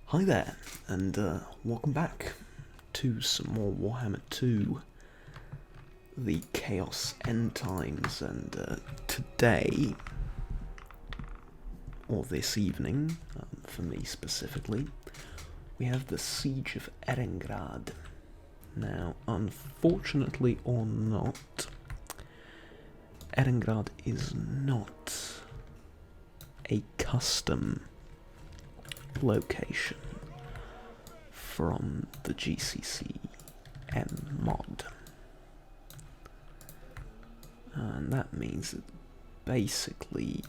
Hi there, and welcome back to some more Warhammer 2, the Chaos End Times, and today, or this evening, for me specifically, we have the Siege of Erengrad. Now, unfortunately or not, Erengrad is not a custom location from the GCC M mod, and that means that basically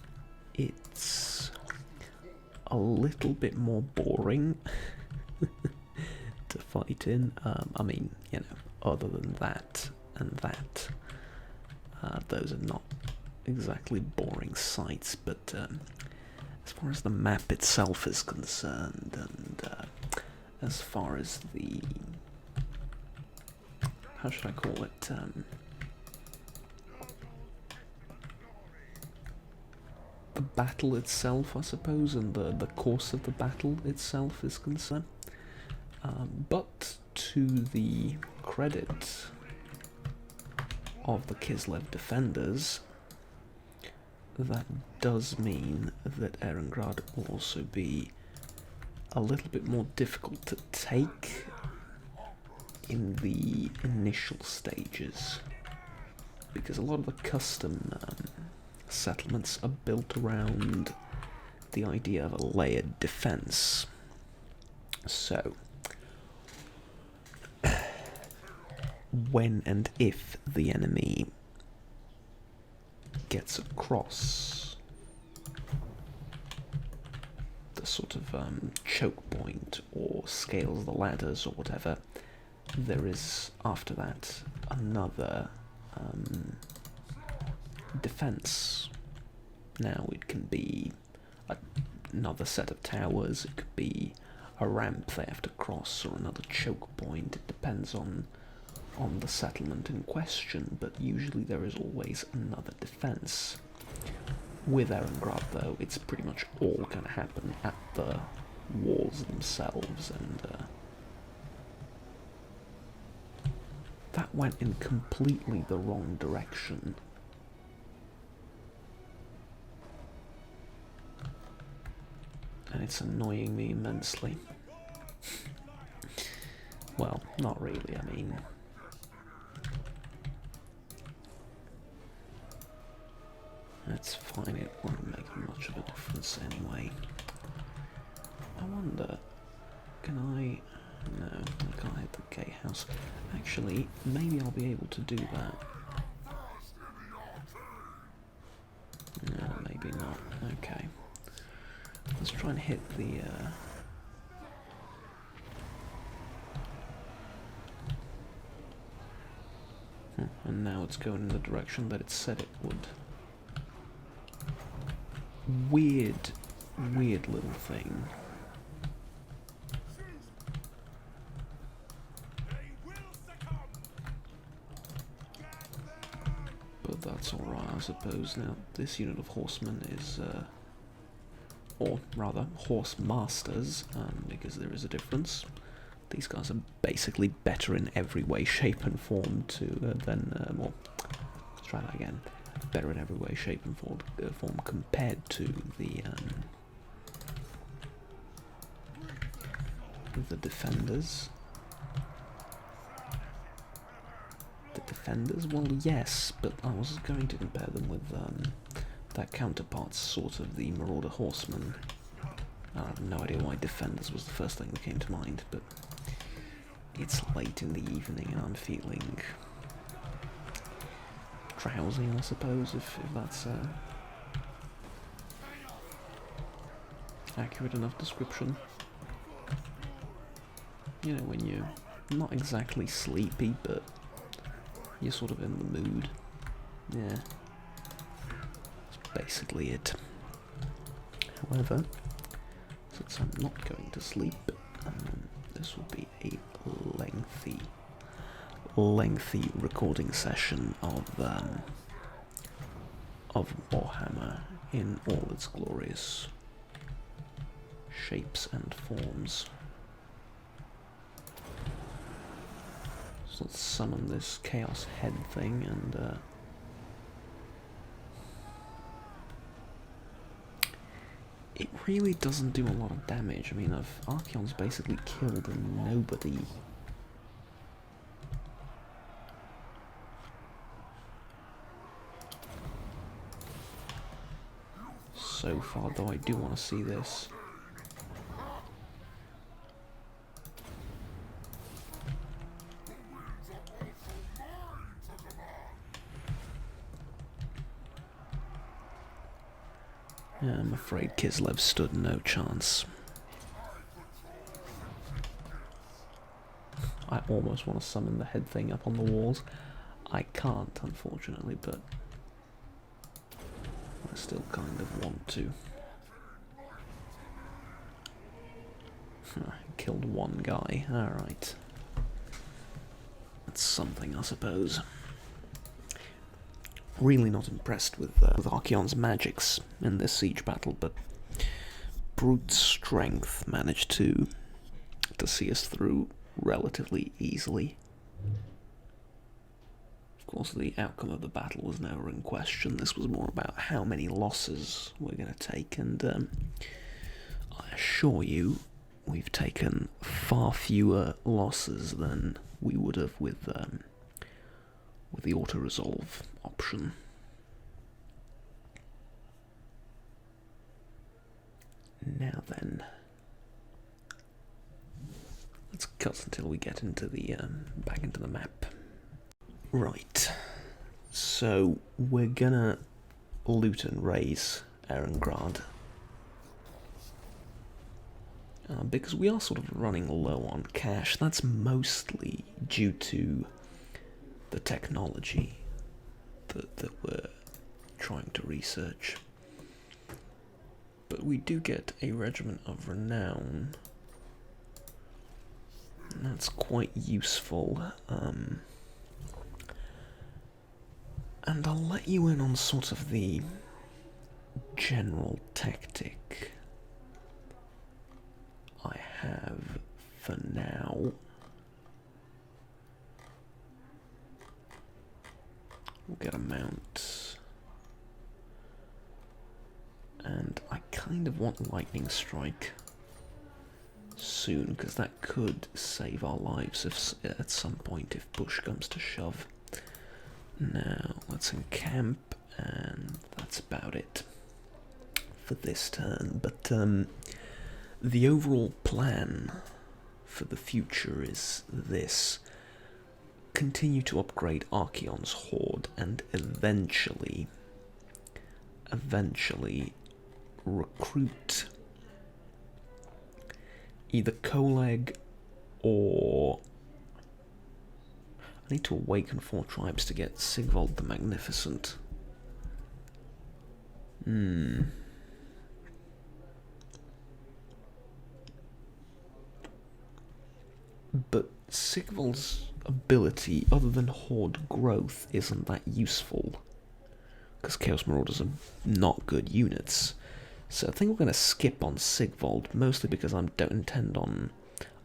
it's a little bit more boring to fight in. I mean, you know, other than that and that, those are not exactly boring sights, but as far as the map itself is concerned, and as far as the, how should I call it, the battle itself, I suppose, and the course of the battle itself is concerned. But to the credit of the Kislev defenders, that does mean that Erengrad will also be a little bit more difficult to take in the initial stages, because a lot of the custom settlements are built around the idea of a layered defense. So, when and if the enemy gets across the sort of choke point or scales the ladders or whatever, there is after that another defense. Now it can be another set of towers, it could be a ramp they have to cross, or another choke point. It depends on the settlement in question, but usually there is always another defense. With Erengrad, though, it's pretty much all going to happen at the walls themselves, and that went in completely the wrong direction. And it's annoying me immensely. Well, not really, I mean, that's fine, it won't make much of a difference anyway. I wonder, can I... No, I can't hit the gatehouse. Actually, maybe I'll be able to do that. No, maybe not. Okay. Let's try and hit the... And now it's going in the direction that it said it would. Weird little thing. But that's alright, I suppose. Now, this unit of horsemen is, or rather, horse masters, because there is a difference. These guys are basically better in every way, shape and form than, well, let's try that again. Better in every way, shape and form compared to the defenders. The defenders? Well, yes, but I was going to compare them with their counterparts, sort of the Marauder Horsemen. I have no idea why defenders was the first thing that came to mind, but it's late in the evening and I'm feeling drowsy, I suppose, if that's accurate enough description. You know, when you're not exactly sleepy, but you're sort of in the mood. Yeah, that's basically it. However, since I'm not going to sleep, this will be a lengthy recording session of Warhammer in all its glorious shapes and forms. So let's summon this Chaos Head thing and it really doesn't do a lot of damage. I mean, Archaon's basically killed nobody. So far, though, I do want to see this. Yeah, I'm afraid Kislev stood no chance. I almost want to summon the head thing up on the walls. I can't, unfortunately, but I still kind of want to. Killed one guy, alright. That's something, I suppose. Really not impressed with Archaon's magics in this siege battle, but brute strength managed to see us through relatively easily. Of course, the outcome of the battle was never in question. This was more about how many losses we're going to take, and I assure you, we've taken far fewer losses than we would have with the auto-resolve option. Now then, let's cut until we get into the back into the map. Right, so we're gonna loot and raise Erengrad. Because we are sort of running low on cash. That's mostly due to the technology that we're trying to research. But we do get a Regiment of Renown, and that's quite useful. And I'll let you in on sort of the general tactic I have for now. We'll get a mount. And I kind of want Lightning Strike soon, because that could save our lives if, at some point if push comes to shove. Now, let's encamp, and that's about it for this turn. But the overall plan for the future is this. Continue to upgrade Archaon's Horde, and eventually recruit either Koleg or... I need to awaken 4 tribes to get Sigvald the Magnificent. But Sigvald's ability, other than Horde growth, isn't that useful, because Chaos Marauders are not good units. So I think we're going to skip on Sigvald, mostly because I don't intend on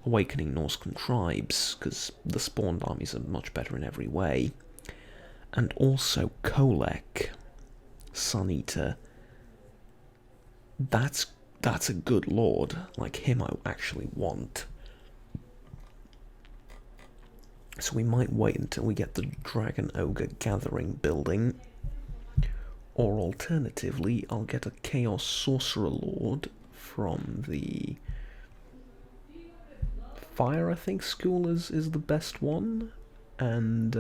awakening Norscan tribes, because the spawned armies are much better in every way. And also Kolek, Sun Eater, that's a good lord. Like him I actually want. So we might wait until we get the Dragon Ogre Gathering building. Or alternatively, I'll get a Chaos Sorcerer Lord from the Fire, I think, school is the best one. And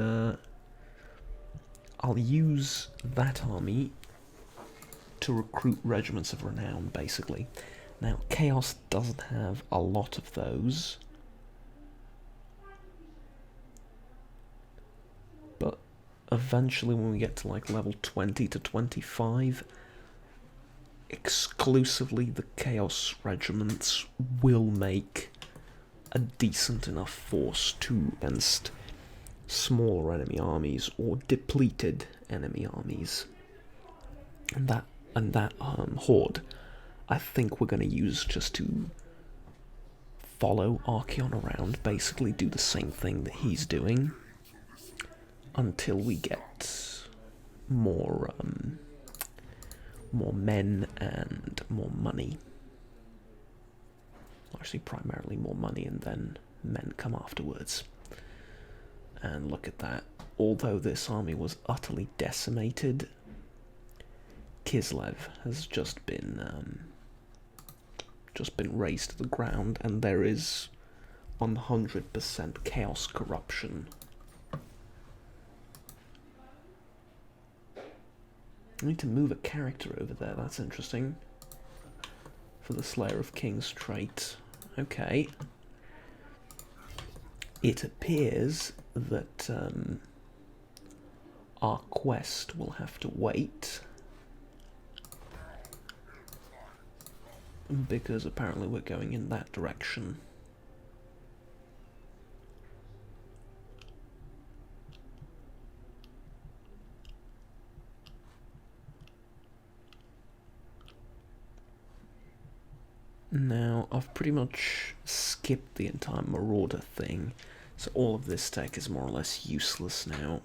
I'll use that army to recruit Regiments of Renown, basically. Now, Chaos doesn't have a lot of those. But eventually, when we get to like level 20 to 25, exclusively the Chaos Regiments will make a decent enough force to against smaller enemy armies or depleted enemy armies. And that Horde I think we're going to use just to follow Archeon around, basically do the same thing that he's doing until we get more more men and more money. Actually, primarily more money, and then men come afterwards. And look at that. Although this army was utterly decimated, Kislev has just been razed to the ground, and there is 100% chaos corruption. I need to move a character over there, that's interesting. For the Slayer of Kings trait. Okay. It appears that our quest will have to wait, because apparently we're going in that direction. Now, I've pretty much skipped the entire Marauder thing, so all of this tech is more or less useless now.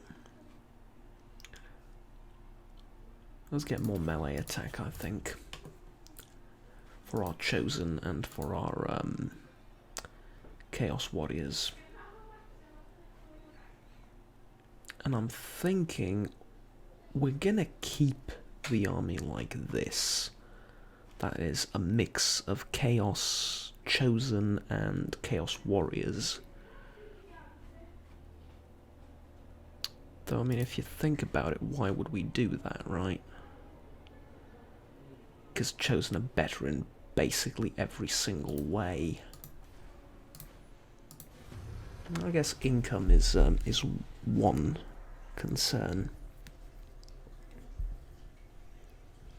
Let's get more melee attack, I think, for our Chosen and for our Chaos Warriors. And I'm thinking we're gonna keep the army like this. That is a mix of Chaos Chosen and Chaos Warriors. Though, I mean, if you think about it, why would we do that, right? Because Chosen are better in basically every single way. I guess income is one concern.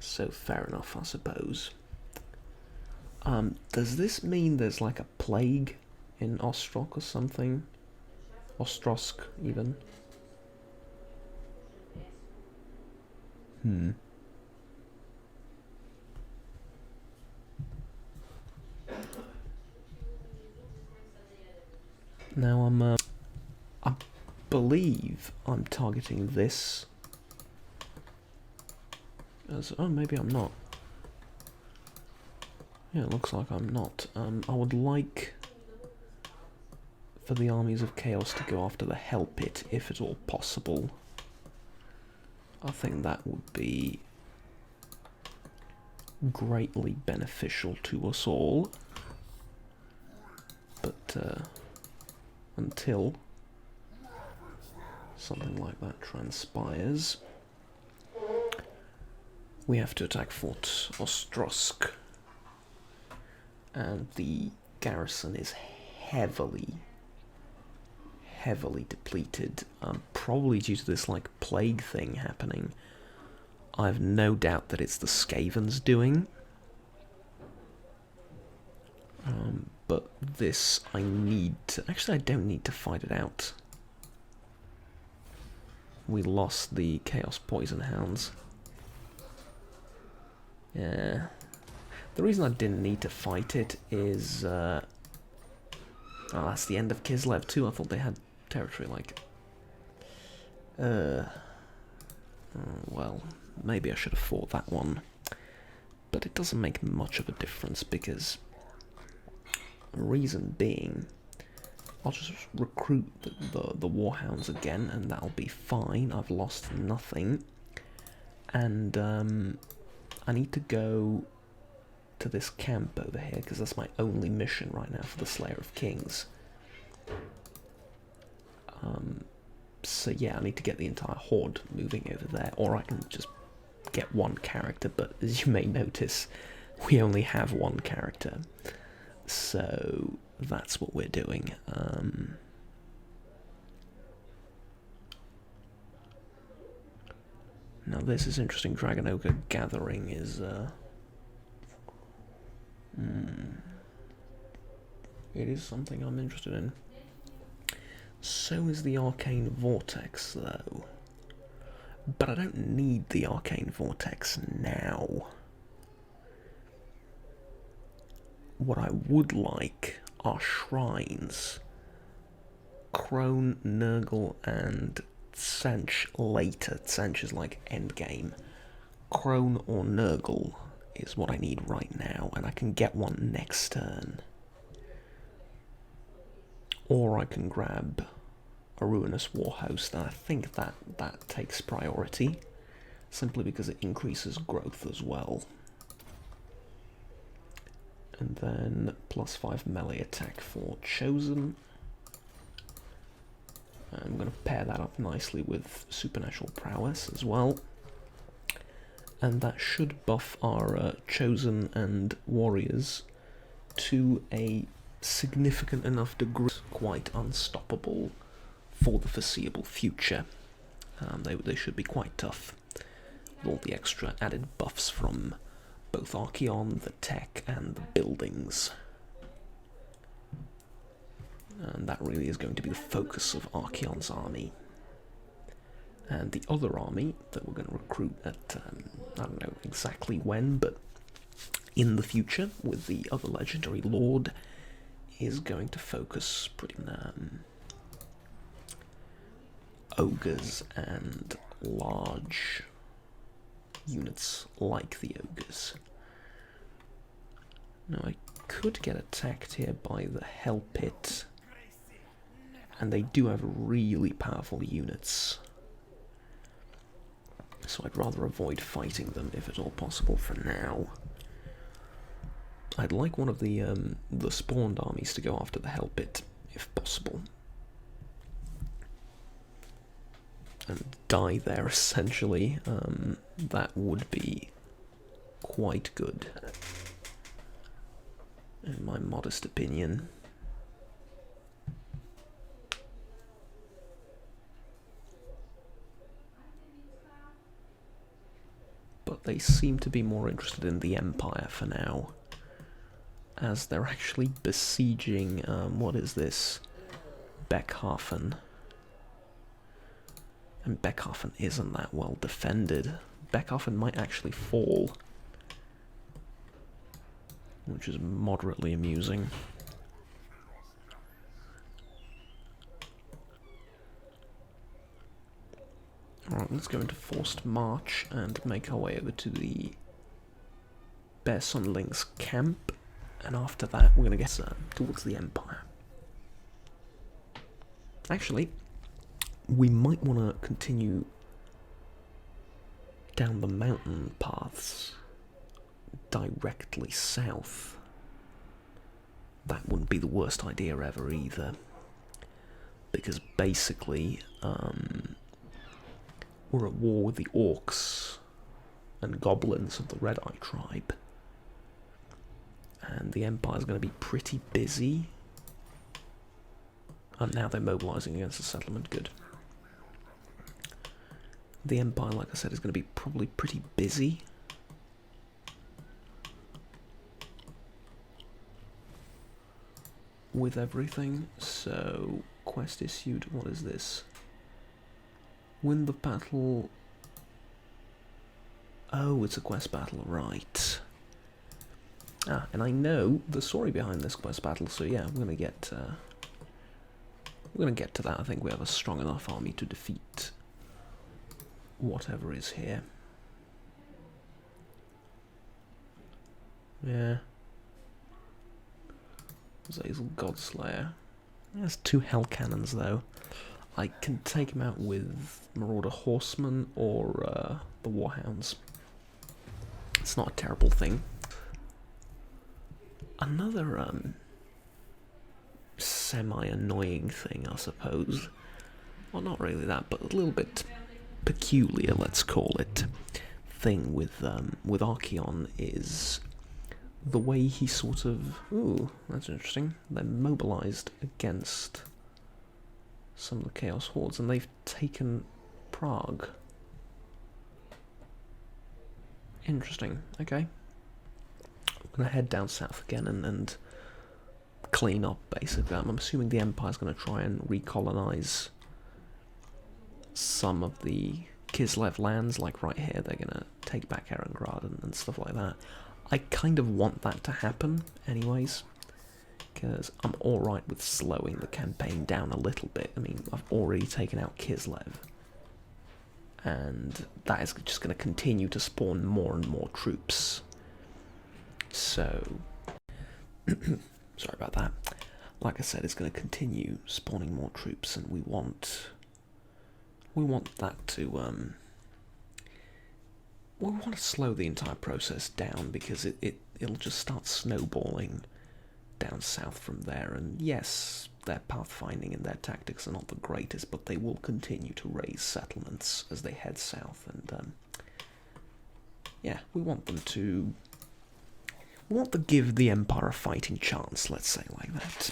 So fair enough, I suppose. Does this mean there's like a plague in Ostrok or something? Ostrosk, even? Now I believe I'm targeting this. Oh, maybe I'm not. Yeah, it looks like I'm not. I would like for the armies of chaos to go after the Hell Pit, if at all possible. I think that would be greatly beneficial to us all. But until something like that transpires, we have to attack Fort Ostrosk, and the garrison is heavily depleted, probably due to this like plague thing happening. I have no doubt that it's the Skaven's doing, but this I need to, actually I don't need to fight it out. We lost the Chaos Poison Hounds. Yeah. The reason I didn't need to fight it is, oh, that's the end of Kislev too. I thought they had territory like, well, maybe I should have fought that one, but it doesn't make much of a difference, because the reason being, I'll just recruit the Warhounds again, and that'll be fine. I've lost nothing, and I need to go to this camp over here, because that's my only mission right now for the Slayer of Kings. So yeah, I need to get the entire horde moving over there, or I can just get one character, but as you may notice, we only have one character. So that's what we're doing. Now this is interesting. Dragon Ogre Gathering is it is something I'm interested in. So is the Arcane Vortex, though. But I don't need the Arcane Vortex now. what I would like are shrines. Crone, Nurgle, and Tsench later. Tsench is like endgame. Crone or Nurgle is what I need right now, and I can get one next turn. Or I can grab a Ruinous Warhost, and I think that takes priority, simply because it increases growth as well. And then +5 melee attack for Chosen. I'm going to pair that up nicely with Supernatural Prowess as well. And that should buff our Chosen and Warriors to a significant enough degree, quite unstoppable for the foreseeable future. They should be quite tough, with all the extra added buffs from both Archaon, the tech, and the buildings. And that really is going to be the focus of Archaon's army. And the other army that we're going to recruit at, I don't know exactly when, but in the future, with the other legendary lord, is going to focus pretty ogres and large units like the ogres. Now I could get attacked here by the Hell Pit, and they do have really powerful units, so I'd rather avoid fighting them if at all possible for now. I'd like one of the spawned armies to go after the Hell Pit, if possible, and die there essentially. That would be quite good, in my modest opinion. But they seem to be more interested in the Empire for now, as they're actually besieging, what is this? Beckhafen. And Beckhafen isn't that well defended. Beckhafen might actually fall, which is moderately amusing. Alright, let's go into Forced March and make our way over to the Bear Sunlings camp, and after that we're going to get towards the Empire. Actually, we might want to continue down the mountain paths directly south. That wouldn't be the worst idea ever either, because basically we're at war with the orcs and goblins of the Red Eye tribe, and the Empire's going to be pretty busy. And now they're mobilising against the settlement. Good. The Empire, like I said, is going to be probably pretty busy. With everything. So, quest issued, what is this? Win the battle. Oh, it's a quest battle, right. Ah, and I know the story behind this quest battle, so yeah, we're going to get to that. I think we have a strong enough army to defeat whatever is here. Yeah. Zazel Godslayer. There's 2 Hell Cannons though. I can take him out with Marauder Horsemen or the Warhounds. It's not a terrible thing. Another semi-annoying thing, I suppose. Well, not really that, but a little bit peculiar, let's call it, thing with Archaon is the way he sort of... Ooh, that's interesting. They're mobilised against some of the Chaos Hordes, and they've taken Prague. Interesting, okay. I'm going to head down south again and clean up, basically. I'm assuming the Empire's going to try and recolonise some of the Kislev lands, like right here. They're going to take back Erengrad and stuff like that. I kind of want that to happen anyways, because I'm alright with slowing the campaign down a little bit. I mean, I've already taken out Kislev, and that is just going to continue to spawn more and more troops. So, sorry about that. Like I said, it's going to continue spawning more troops, and we want that to we want to slow the entire process down, because it'll just start snowballing down south from there. And yes, their pathfinding and their tactics are not the greatest, but they will continue to raise settlements as they head south. And yeah, we want to give the Empire a fighting chance, let's say like that.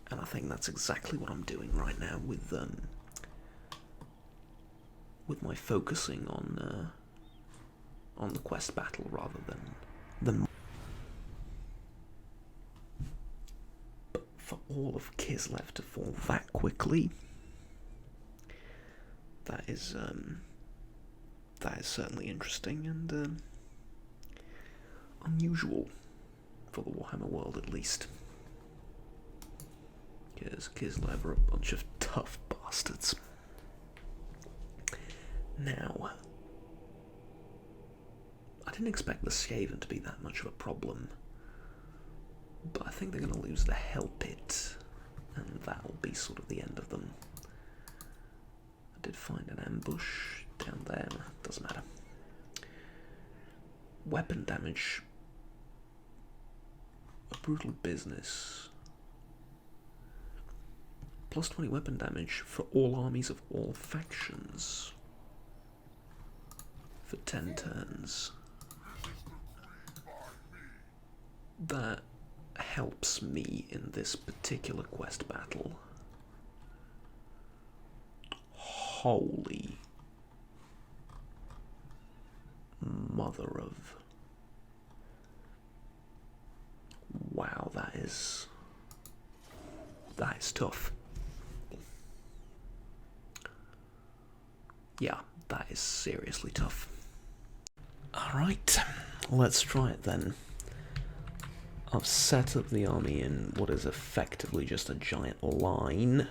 And I think that's exactly what I'm doing right now with my focusing on the quest battle rather than. But for all of Kislev to fall that quickly, that is certainly interesting and unusual for the Warhammer world, at least. Because Kislev are a bunch of tough bastards. Now, I didn't expect the Skaven to be that much of a problem, but I think they're going to lose the Hell Pit, and that'll be sort of the end of them. I did find an ambush down there, doesn't matter. Weapon damage, a brutal business. Plus 20 weapon damage for all armies of all factions. For 10 turns. That helps me in this particular quest battle. Holy mother of... Wow, that is tough. Yeah, that is seriously tough. Alright, let's try it then. I've set up the army in what is effectively just a giant line.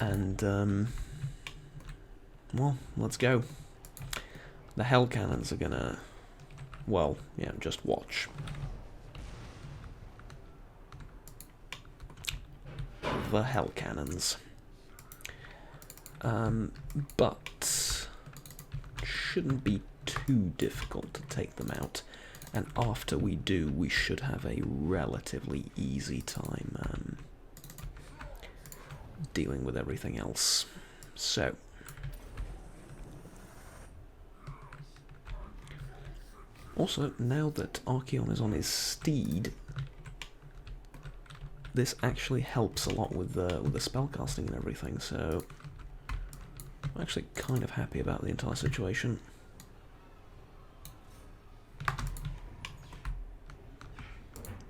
And, well, let's go. The Hell Cannons are gonna... Well, yeah, just watch. The Hell Cannons. But shouldn't be too difficult to take them out, and after we do, we should have a relatively easy time dealing with everything else. So, also, now that Archeon is on his steed, this actually helps a lot with the spellcasting and everything, so I'm actually kind of happy about the entire situation.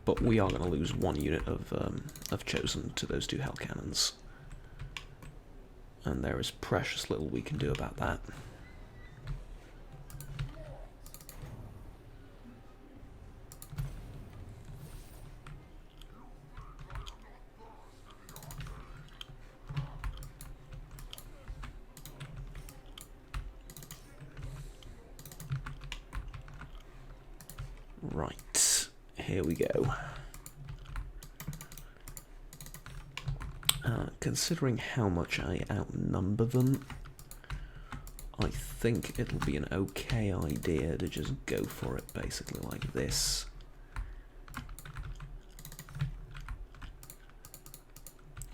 But we are going to lose one unit of Chosen to those two Hell Cannons. And there is precious little we can do about that. Right, here we go. Considering how much I outnumber them, I think it'll be an okay idea to just go for it basically like this.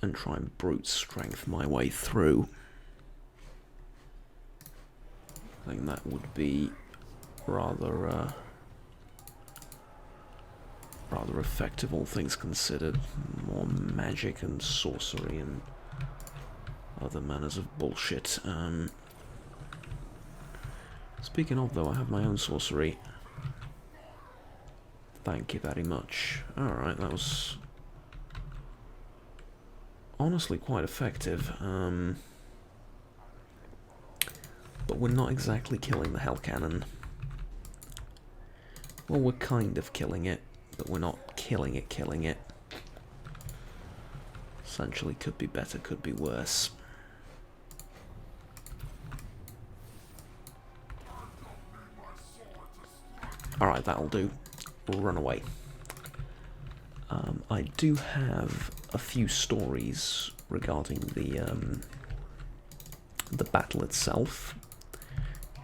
And try and brute strength my way through. I think that would be rather effective, all things considered. More magic and sorcery and other manners of bullshit. Speaking of, though, I have my own sorcery. Thank you very much. Alright, that was honestly quite effective. But we're not exactly killing the Hell Cannon. Well, we're kind of killing it, but we're not killing it. Essentially, could be better, could be worse. Alright, that'll do. We'll run away. I do have a few stories regarding the battle itself,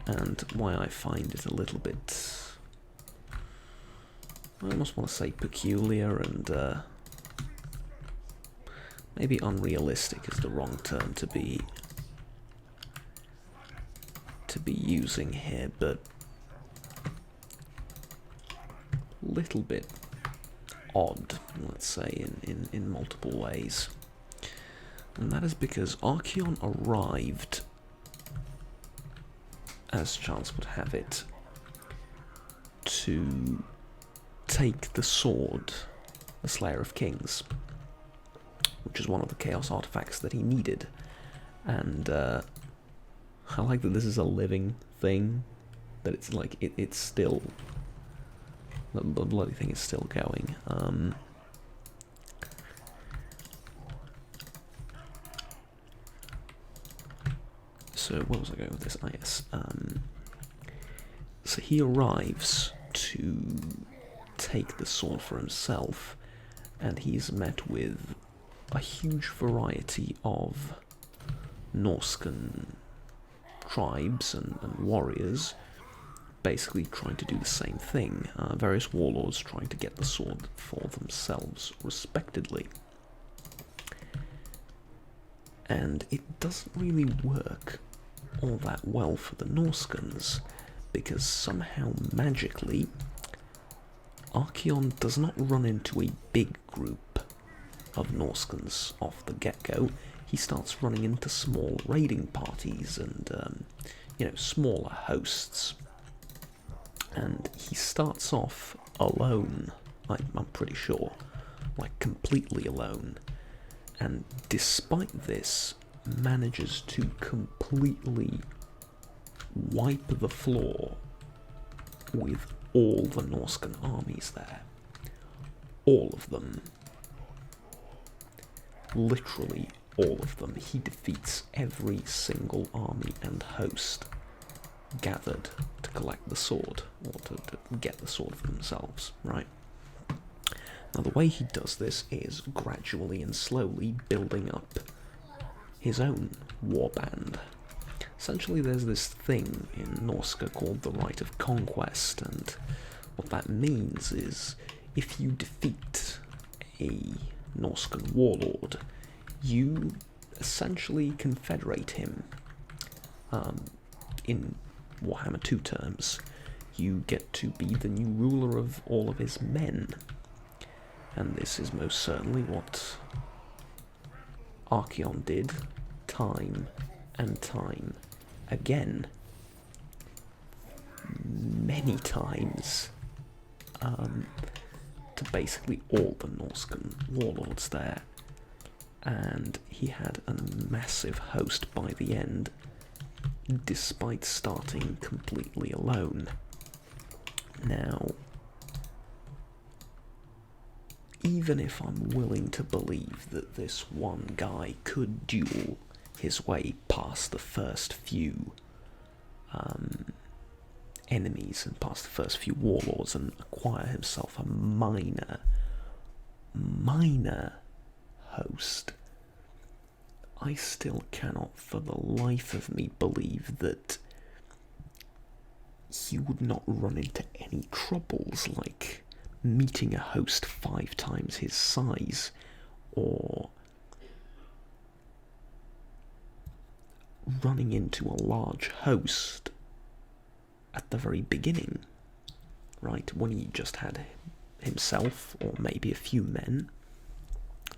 and why I find it a little bit, I almost want to say peculiar, and maybe unrealistic is the wrong term to be using here, but a little bit odd, let's say, in multiple ways. And that is because Archaon arrived, as chance would have it, to take the sword, the Slayer of Kings, which is one of the Chaos artifacts that he needed. And I like that this is a living thing, that it's like, it's still, the bloody thing is still going. So where was I going with this? Ah, yes. So he arrives to take the sword for himself, and he's met with a huge variety of Norscan tribes and warriors, basically trying to do the same thing. Various warlords trying to get the sword for themselves, respectively. And it doesn't really work all that well for the Norscans, because somehow magically Archaon does not run into a big group of Norscans off the get-go. He starts running into small raiding parties and, smaller hosts. And he starts off alone, I'm pretty sure, like completely alone. And despite this, manages to completely wipe the floor with all the Norscan armies there. All of them. Literally all of them. He defeats every single army and host gathered to collect the sword, or to get the sword for themselves, right? Now the way he does this is gradually and slowly building up his own warband. Essentially there's this thing in Norsca called the Right of Conquest, and what that means is if you defeat a Norscan warlord, you essentially confederate him. In Warhammer 2 terms, you get to be the new ruler of all of his men. And this is most certainly what Archaon did time and time again. Many times. To basically all the Norscan warlords there. And he had a massive host by the end, despite starting completely alone. Now, even if I'm willing to believe that this one guy could duel his way past the first few enemies and past the first few warlords and acquire himself a minor host, I still cannot for the life of me believe that he would not run into any troubles like meeting a host 5 times his size, or running into a large host at the very beginning, right, when he just had himself or maybe a few men,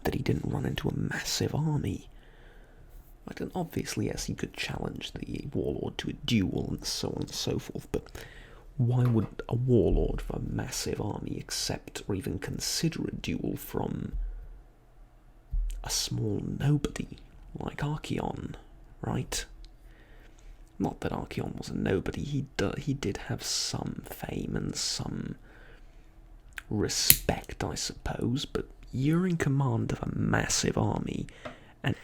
that he didn't run into a massive army. Like, and obviously, yes, he could challenge the warlord to a duel and so on and so forth, but why would a warlord of a massive army accept or even consider a duel from a small nobody like Archaon, right? Not that Archeon was a nobody, he did have some fame and some respect, I suppose, but you're in command of a massive army, and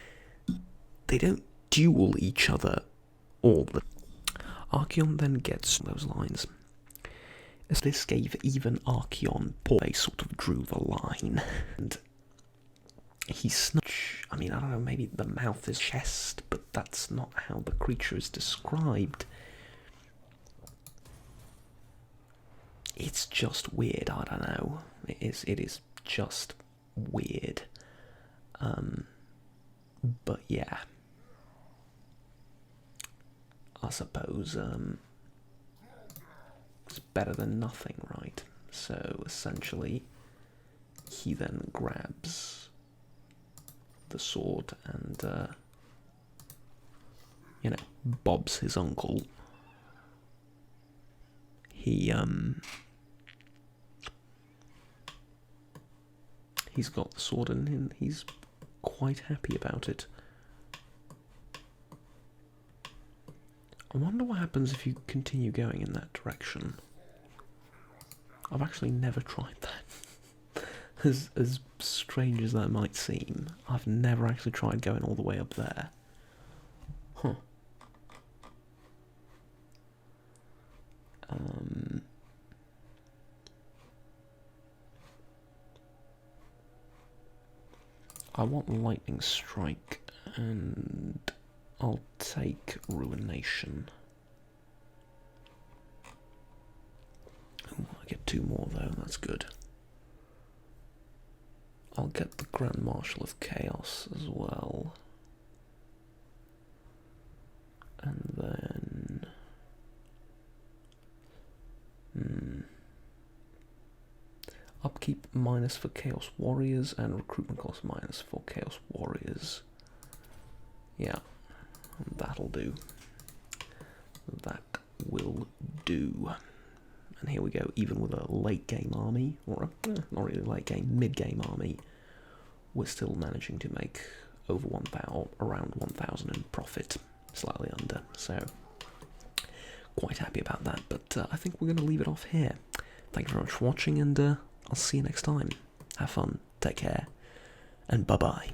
they don't duel each other all the Archeon then gets those lines. As this gave even Archeon pause, they sort of drew the line. And he snatched, I mean, I don't know, maybe the mouth is chest, but that's not how the creature is described. It's just weird, I don't know. It is just weird. But yeah. I suppose it's better than nothing, right? So essentially, he then grabs the sword and, you know, bobs his uncle. He's got the sword and he's quite happy about it. I wonder what happens if you continue going in that direction. I've actually never tried that. As strange as that might seem, I've never actually tried going all the way up there. Huh. I want Lightning Strike, and I'll take Ruination. Ooh, I get 2 more though, that's good. I'll get the Grand Marshal of Chaos as well. And then... upkeep minus for Chaos Warriors and recruitment cost minus for Chaos Warriors. Yeah, that'll do. That will do. And here we go, even with a late game army, or a, not really late game, mid game army, we're still managing to make over 1,000, around 1,000 in profit, slightly under. So, quite happy about that, but I think we're going to leave it off here. Thank you very much for watching, and I'll see you next time. Have fun, take care, and bye-bye.